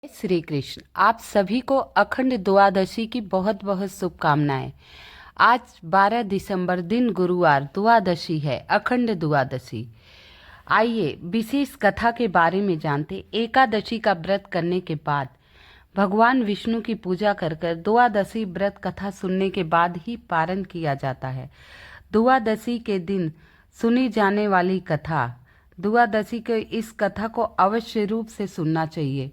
श्री कृष्ण। आप सभी को अखंड द्वादशी की बहुत बहुत शुभकामनाएं। आज 12 दिसंबर दिन गुरुवार द्वादशी है, अखंड द्वादशी। आइए विशेष कथा के बारे में जानते। एकादशी का व्रत करने के बाद भगवान विष्णु की पूजा कर द्वादशी व्रत कथा सुनने के बाद ही पारण किया जाता है। द्वादशी के दिन सुनी जाने वाली कथा, द्वादशी के इस कथा को अवश्य रूप से सुनना चाहिए।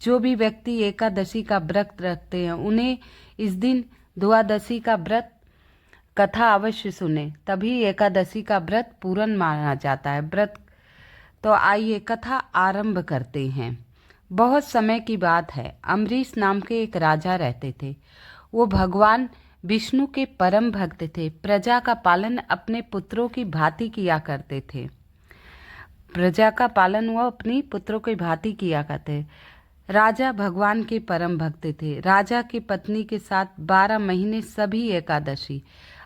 जो भी व्यक्ति एकादशी का व्रत रखते हैं उन्हें इस दिन द्वादशी का व्रत कथा अवश्य सुने, तभी एकादशी का व्रत पूर्ण माना जाता है। तो आइए कथा आरंभ करते हैं। बहुत समय की बात है, अम्बरीश नाम के एक राजा रहते थे। वो भगवान विष्णु के परम भक्त थे। प्रजा का पालन अपने पुत्रों की भांति किया करते थे। प्रजा का पालन वो अपनी पुत्रों की भांति किया करते। राजा भगवान के परम भक्त थे। राजा की पत्नी के साथ 12 महीने सभी एकादशी,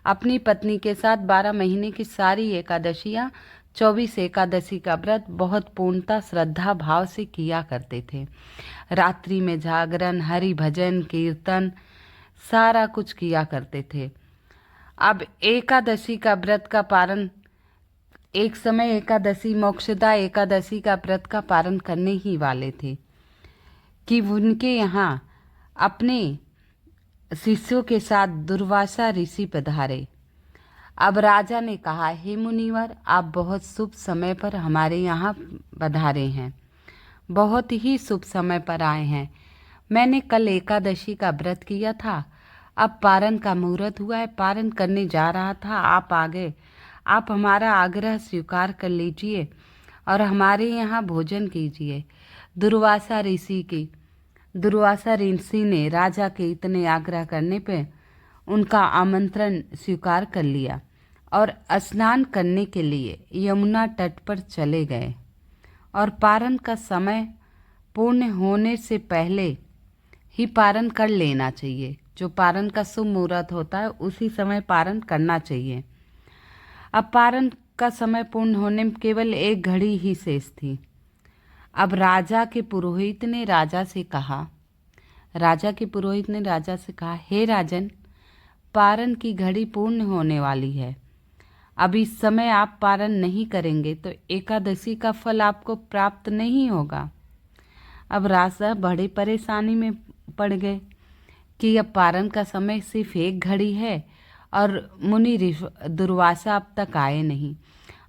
अपनी पत्नी के साथ 12 महीने की सारी एकादशियां, 24 एकादशी का व्रत बहुत पूर्णता श्रद्धा भाव से किया करते थे। रात्रि में जागरण, हरि भजन, कीर्तन सारा कुछ किया करते थे। अब एकादशी का व्रत का पारण, एक समय एकादशी मोक्षदा एकादशी का व्रत का पारण करने ही वाले थे कि उनके यहाँ अपने शिष्यों के साथ दुर्वासा ऋषि पधारे। अब राजा ने कहा, हे मुनिवर, आप बहुत शुभ समय पर हमारे यहाँ पधारे हैं, बहुत ही शुभ समय पर आए हैं। मैंने कल एकादशी का व्रत किया था, अब पारण का मुहूर्त हुआ है, पारण करने जा रहा था, आप आ गए। आप हमारा आग्रह स्वीकार कर लीजिए और हमारे यहाँ भोजन कीजिए। दुर्वासा ऋषि ने राजा के इतने आग्रह करने पे उनका आमंत्रण स्वीकार कर लिया और स्नान करने के लिए यमुना तट पर चले गए। और पारण का समय पूर्ण होने से पहले ही पारण कर लेना चाहिए। जो पारण का शुभ मुहूर्त होता है उसी समय पारण करना चाहिए। अब पारण का समय पूर्ण होने में केवल 1 घड़ी ही शेष थी। अब राजा के पुरोहित ने राजा से कहा, हे राजन, पारण की घड़ी पूर्ण होने वाली है। अब इस समय आप पारण नहीं करेंगे तो एकादशी का फल आपको प्राप्त नहीं होगा। अब राजा बड़ी परेशानी में पड़ गए कि अब पारण का समय सिर्फ 1 घड़ी है और मुनि दुर्वासा अब तक आए नहीं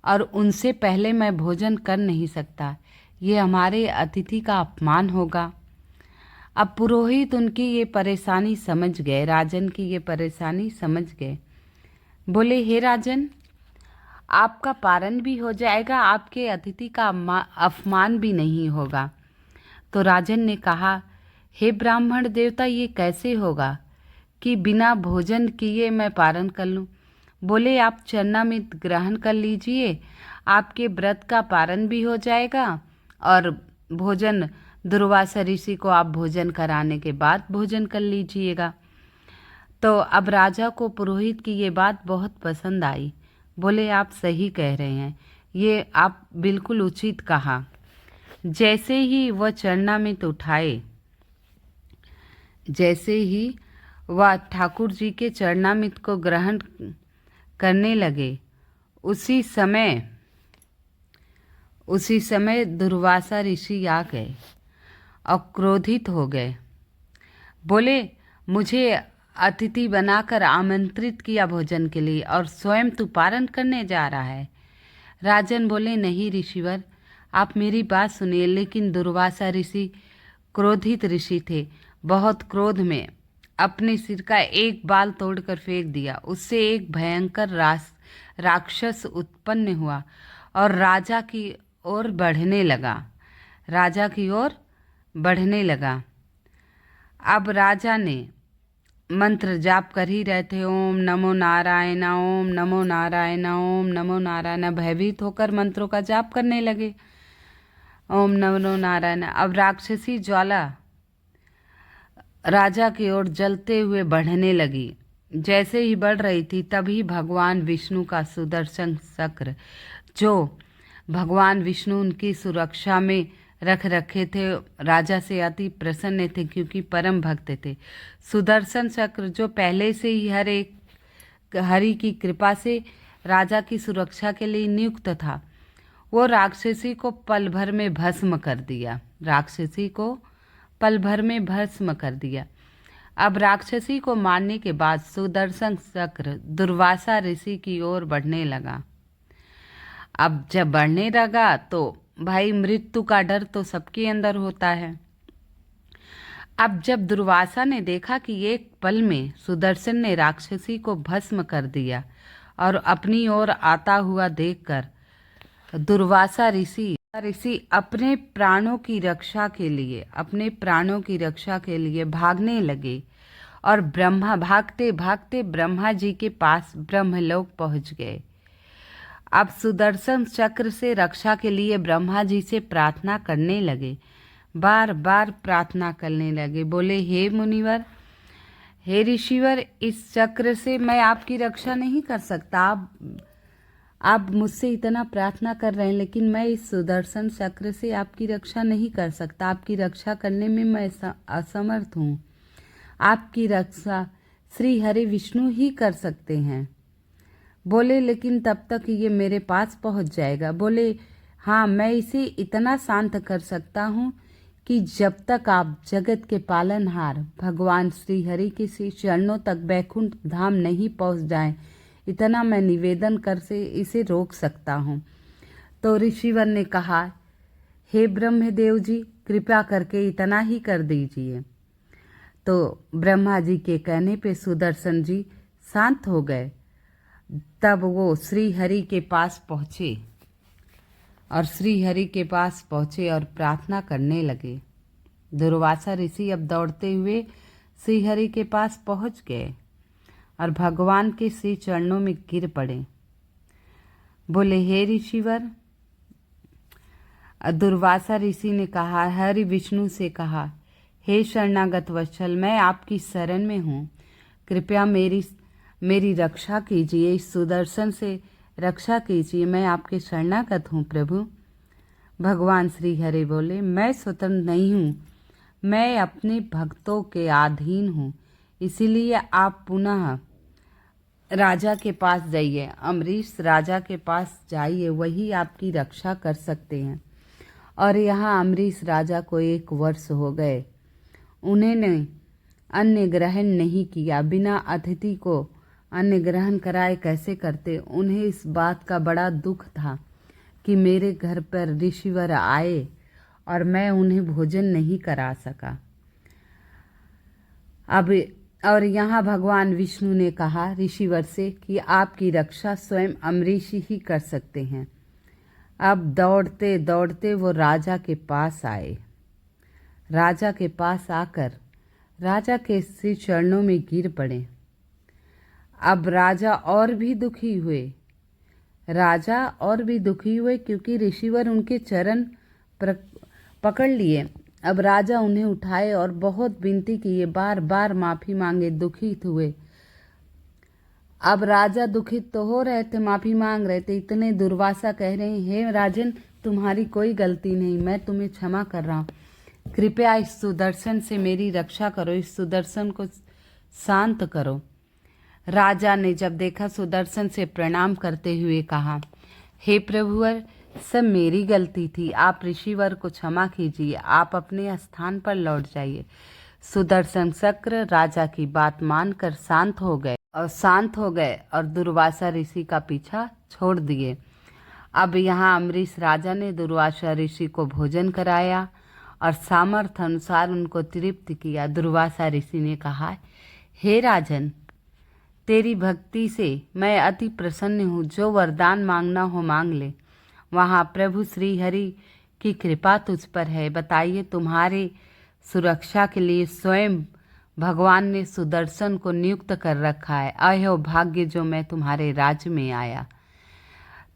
और उनसे पहले मैं भोजन कर नहीं सकता। ये हमारे अतिथि का अपमान होगा। अब पुरोहित उनकी ये परेशानी समझ गए, राजन की ये परेशानी समझ गए। बोले, हे राजन, आपका पारण भी हो जाएगा, आपके अतिथि का अपमान भी नहीं होगा। तो राजन ने कहा, हे ब्राह्मण देवता, ये कैसे होगा कि बिना भोजन किए मैं पारण कर लूं? बोले, आप चरणामृत ग्रहण कर लीजिए, आपके व्रत का पारण भी हो जाएगा और भोजन, दुर्वासा ऋषि को आप भोजन कराने के बाद भोजन कर लीजिएगा। तो अब राजा को पुरोहित की ये बात बहुत पसंद आई। बोले, आप सही कह रहे हैं, ये आप बिल्कुल उचित कहा। जैसे ही वह चरणामृत उठाए, जैसे ही वह ठाकुर जी के चरणामृत को ग्रहण करने लगे, उसी समय दुर्वासा ऋषि आ गए और क्रोधित हो गए। बोले, मुझे अतिथि बनाकर आमंत्रित किया भोजन के लिए और स्वयं तू पारण करने जा रहा है। राजन बोले, नहीं ऋषिवर, आप मेरी बात सुनिए। लेकिन दुर्वासा ऋषि क्रोधित ऋषि थे। बहुत क्रोध में अपने सिर का एक बाल तोड़कर फेंक दिया। उससे एक भयंकर राक्षस उत्पन्न हुआ और राजा की ओर बढ़ने लगा। अब राजा ने मंत्र जाप कर ही रहे थे, ओम नमो नारायण, ओम नमो नारायण, ओम नमो नारायण। भयभीत होकर मंत्रों का जाप करने लगे, ओम नमो नारायण। अब राक्षसी ज्वाला राजा की ओर जलते हुए बढ़ने लगी। जैसे ही बढ़ रही थी तभी भगवान विष्णु का सुदर्शन चक्र, जो भगवान विष्णु उनकी सुरक्षा में रख रखे थे राजा से अति प्रसन्न थे, क्योंकि परम भक्त थे। सुदर्शन चक्र जो पहले से ही हरि की कृपा से राजा की सुरक्षा के लिए नियुक्त था, वो राक्षसी को पल भर में भस्म कर दिया। राक्षसी को पल भर में भस्म कर दिया। अब राक्षसी को मारने के बाद सुदर्शन चक्र दुर्वासा ऋषि की ओर बढ़ने लगा। अब जब बढ़ने लगा तो भाई मृत्यु का डर तो सबके अंदर होता है। अब जब दुर्वासा ने देखा कि एक पल में सुदर्शन ने राक्षसी को भस्म कर दिया और अपनी ओर आता हुआ देखकर दुर्वासा ऋषि अपने प्राणों की रक्षा के लिए भागने लगे और भागते भागते ब्रह्मा जी के पास ब्रह्मलोक पहुंच गए। अब सुदर्शन चक्र से रक्षा के लिए ब्रह्मा जी से प्रार्थना करने लगे, बार बार प्रार्थना करने लगे। बोले, हे मुनिवर, हे ऋषिवर, इस चक्र से मैं आपकी रक्षा नहीं कर सकता। आप मुझसे इतना प्रार्थना कर रहे हैं, लेकिन मैं इस सुदर्शन चक्र से आपकी रक्षा नहीं कर सकता। आपकी रक्षा करने में मैं असमर्थ हूँ। आपकी रक्षा श्री हरि विष्णु ही कर सकते हैं। बोले, लेकिन तब तक ये मेरे पास पहुंच जाएगा। बोले, हाँ, मैं इसे इतना शांत कर सकता हूँ कि जब तक आप जगत के पालनहार भगवान श्री हरि के श्री चरणों तक बैकुंठ धाम नहीं पहुँच जाएं, इतना मैं निवेदन कर से इसे रोक सकता हूँ। तो ऋषिवर ने कहा, हे ब्रह्मदेव जी, कृपा करके इतना ही कर दीजिए। तो ब्रह्मा जी के कहने पे सुदर्शन जी शांत हो गए। तब वो श्री हरि के पास पहुँचे और प्रार्थना करने लगे। दुर्वासा ऋषि अब दौड़ते हुए श्री हरि के पास पहुँच गए और भगवान के श्री चरणों में गिर पड़े। बोले, हे ऋषिवर, दुर्वासा ऋषि ने कहा, हरि विष्णु से कहा, हे शरणागत वत्सल, मैं आपकी शरण में हूँ, कृपया मेरी रक्षा कीजिए, इस सुदर्शन से रक्षा कीजिए, मैं आपके शरणागत हूँ प्रभु। भगवान श्री हरि बोले, मैं स्वतंत्र नहीं हूँ, मैं अपने भक्तों के अधीन हूँ, इसीलिए आप पुनः राजा के पास जाइए, अम्बरीश राजा के पास जाइए, वही आपकी रक्षा कर सकते हैं। और यहाँ अम्बरीश राजा को 1 वर्ष हो गए, उन्होंने अन्न ग्रहण नहीं किया। बिना अतिथि को अन्न ग्रहण कराए कैसे करते। उन्हें इस बात का बड़ा दुख था कि मेरे घर पर ऋषिवर आए और मैं उन्हें भोजन नहीं करा सका। अब और यहाँ भगवान विष्णु ने कहा ऋषिवर से कि आपकी रक्षा स्वयं अम्बरीश ही कर सकते हैं। अब दौड़ते दौड़ते वो राजा के पास आए। राजा के पास आकर राजा के श्री चरणों में गिर पड़े। अब राजा और भी दुखी हुए क्योंकि ऋषिवर उनके चरण पकड़ लिए। अब राजा उन्हें उठाए और बहुत विनती किए, बार बार माफ़ी मांगे, दुखित हुए। अब राजा दुखित तो हो रहे थे, माफ़ी मांग रहे थे, इतने दुर्वासा कह रहे हैं, हे राजन, तुम्हारी कोई गलती नहीं, मैं तुम्हें क्षमा कर रहा हूँ, कृपया इस सुदर्शन से मेरी रक्षा करो, इस सुदर्शन को शांत करो। राजा ने जब देखा सुदर्शन से प्रणाम करते हुए कहा, हे प्रभुवर, सब मेरी गलती थी, आप ऋषिवर को क्षमा कीजिए, आप अपने स्थान पर लौट जाइए। सुदर्शन चक्र राजा की बात मानकर शांत हो गए और दुर्वासा ऋषि का पीछा छोड़ दिए। अब यहाँ अम्बरीश राजा ने दुर्वासा ऋषि को भोजन कराया और सामर्थ्य अनुसार उनको तृप्त किया। दुर्वासा ऋषि ने कहा, हे राजन, तेरी भक्ति से मैं अति प्रसन्न हूँ, जो वरदान मांगना हो मांग ले। वहाँ प्रभु श्री हरि की कृपा तुझ पर है। बताइए, तुम्हारे सुरक्षा के लिए स्वयं भगवान ने सुदर्शन को नियुक्त कर रखा है। अहो भाग्य जो मैं तुम्हारे राज्य में आया।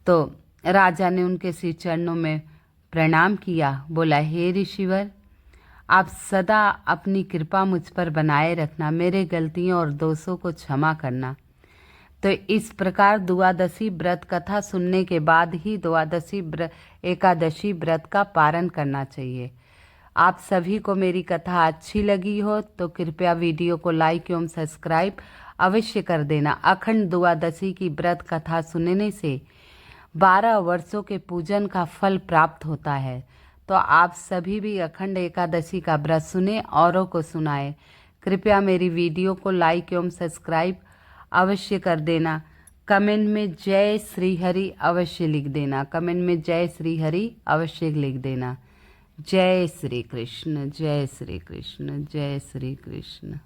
तो राजा ने उनके श्री चरणों में प्रणाम किया, बोला, हे ऋषिवर, आप सदा अपनी कृपा मुझ पर बनाए रखना, मेरे गलतियों और दोषों को क्षमा करना। तो इस प्रकार द्वादशी व्रत कथा सुनने के बाद ही एकादशी व्रत का पारण करना चाहिए। आप सभी को मेरी कथा अच्छी लगी हो तो कृपया वीडियो को लाइक एवं सब्सक्राइब अवश्य कर देना। अखंड द्वादशी की व्रत कथा सुनने से 12 वर्षों के पूजन का फल प्राप्त होता है। तो आप सभी भी अखंड एकादशी का व्रत सुने, औरों को सुनाएं। कृपया मेरी वीडियो को लाइक एवं सब्सक्राइब अवश्य कर देना। कमेंट में जय श्री हरि अवश्य लिख देना। कमेंट में जय श्री हरि अवश्य लिख देना। जय श्री कृष्ण, जय श्री कृष्ण, जय श्री कृष्ण।